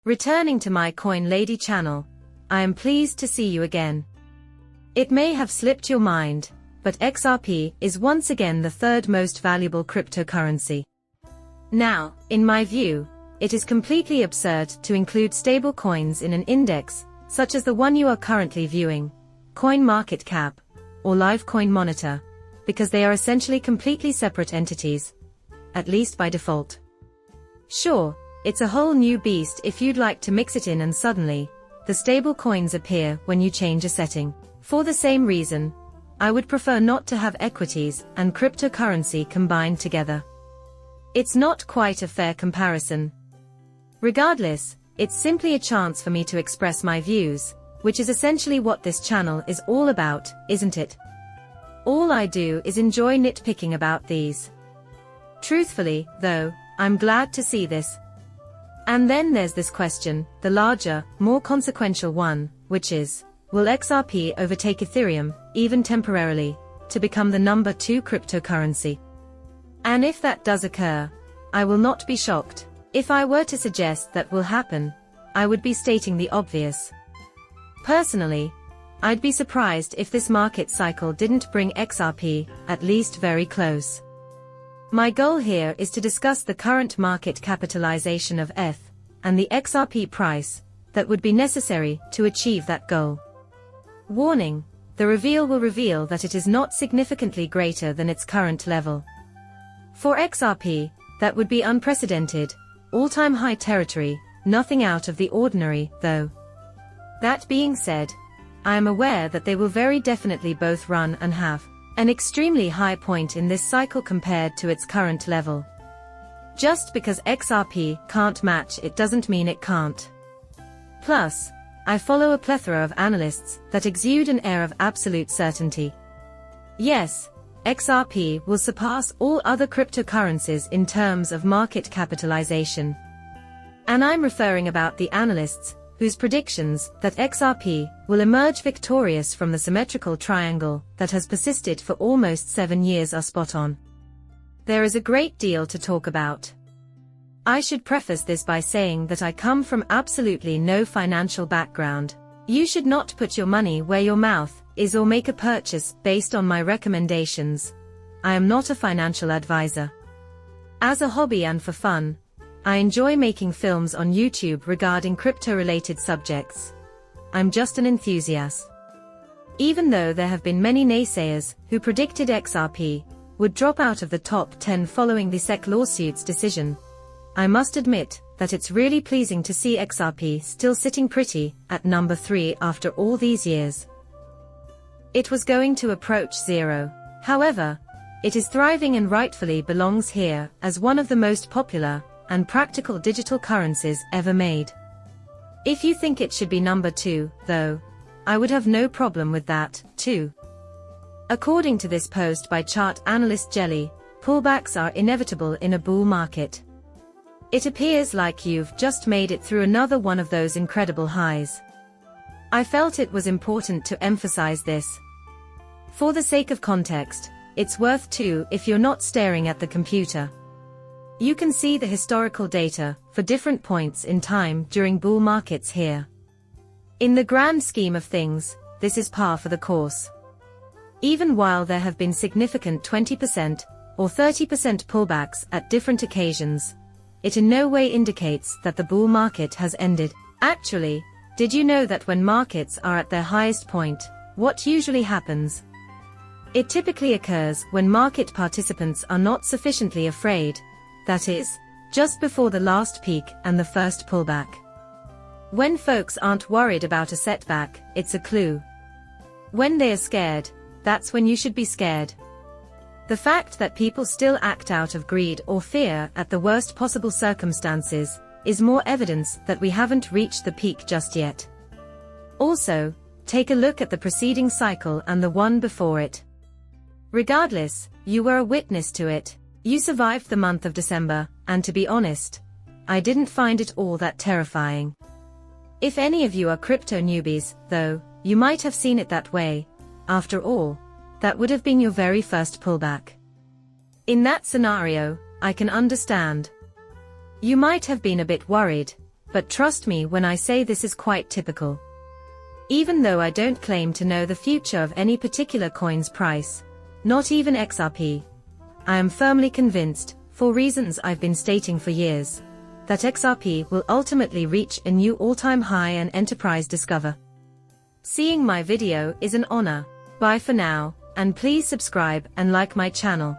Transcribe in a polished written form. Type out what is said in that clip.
Returning to my Coin Lady channel, I am pleased to see you again. It may have slipped your mind, but XRP is once again the third most valuable cryptocurrency. Now, in my view, it is completely absurd to include stable coins in an index, such as the one you are currently viewing, CoinMarketCap, or Live Coin Monitor, because they are essentially completely separate entities, at least by default. Sure, it's a whole new beast if you'd like to mix it in and suddenly, the stable coins appear when you change a setting. For the same reason, I would prefer not to have equities and cryptocurrency combined together. It's not quite a fair comparison. Regardless, it's simply a chance for me to express my views, which is essentially what this channel is all about, isn't it? All I do is enjoy nitpicking about these. Truthfully, though, I'm glad to see this. And then there's this question, the larger, more consequential one, which is, will XRP overtake Ethereum, even temporarily, to become the number 2 cryptocurrency? And if that does occur, I will not be shocked. If I were to suggest that will happen, I would be stating the obvious. Personally, I'd be surprised if this market cycle didn't bring XRP, at least very close. My goal here is to discuss the current market capitalization of ETH, and the XRP price, that would be necessary to achieve that goal. Warning, the reveal will reveal that it is not significantly greater than its current level. For XRP, that would be unprecedented, all-time high territory, nothing out of the ordinary, though. That being said, I am aware that they will very definitely both run and have an extremely high point in this cycle compared to its current level. Just because XRP can't match it doesn't mean it can't. Plus, I follow a plethora of analysts that exude an air of absolute certainty. Yes, XRP will surpass all other cryptocurrencies in terms of market capitalization. And I'm referring about the analysts whose predictions that XRP will emerge victorious from the symmetrical triangle that has persisted for almost 7 years are spot on. There is a great deal to talk about. I should preface this by saying that I come from absolutely no financial background. You should not put your money where your mouth is or make a purchase based on my recommendations. I am not a financial advisor. As a hobby and for fun, I enjoy making films on YouTube regarding crypto-related subjects. I'm just an enthusiast. Even though there have been many naysayers who predicted XRP would drop out of the top 10 following the SEC lawsuit's decision, I must admit that it's really pleasing to see XRP still sitting pretty at number 3 after all these years. It was going to approach zero. However, it is thriving and rightfully belongs here as one of the most popular and practical digital currencies ever made. If you think it should be number 2, though, I would have no problem with that, too. According to this post by chart analyst Jelly, pullbacks are inevitable in a bull market. It appears like you've just made it through another one of those incredible highs. I felt it was important to emphasize this. For the sake of context, it's worth too if you're not staring at the computer. You can see the historical data for different points in time during bull markets here. In the grand scheme of things, this is par for the course. Even while there have been significant 20% or 30% pullbacks at different occasions, it in no way indicates that the bull market has ended. Actually, did you know that when markets are at their highest point, what usually happens? It typically occurs when market participants are not sufficiently afraid, that is, just before the last peak and the first pullback. When folks aren't worried about a setback, it's a clue. When they are scared, that's when you should be scared. The fact that people still act out of greed or fear at the worst possible circumstances is more evidence that we haven't reached the peak just yet. Also, take a look at the preceding cycle and the one before it. Regardless, you were a witness to it. You survived the month of December, and to be honest, I didn't find it all that terrifying. If any of you are crypto newbies, though, you might have seen it that way. After all, that would have been your very first pullback. In that scenario, I can understand. You might have been a bit worried, but trust me when I say this is quite typical. Even though I don't claim to know the future of any particular coin's price, not even XRP, I am firmly convinced, for reasons I've been stating for years, that XRP will ultimately reach a new all-time high and enterprise discover. Seeing my video is an honor. Bye for now, and please subscribe and like my channel.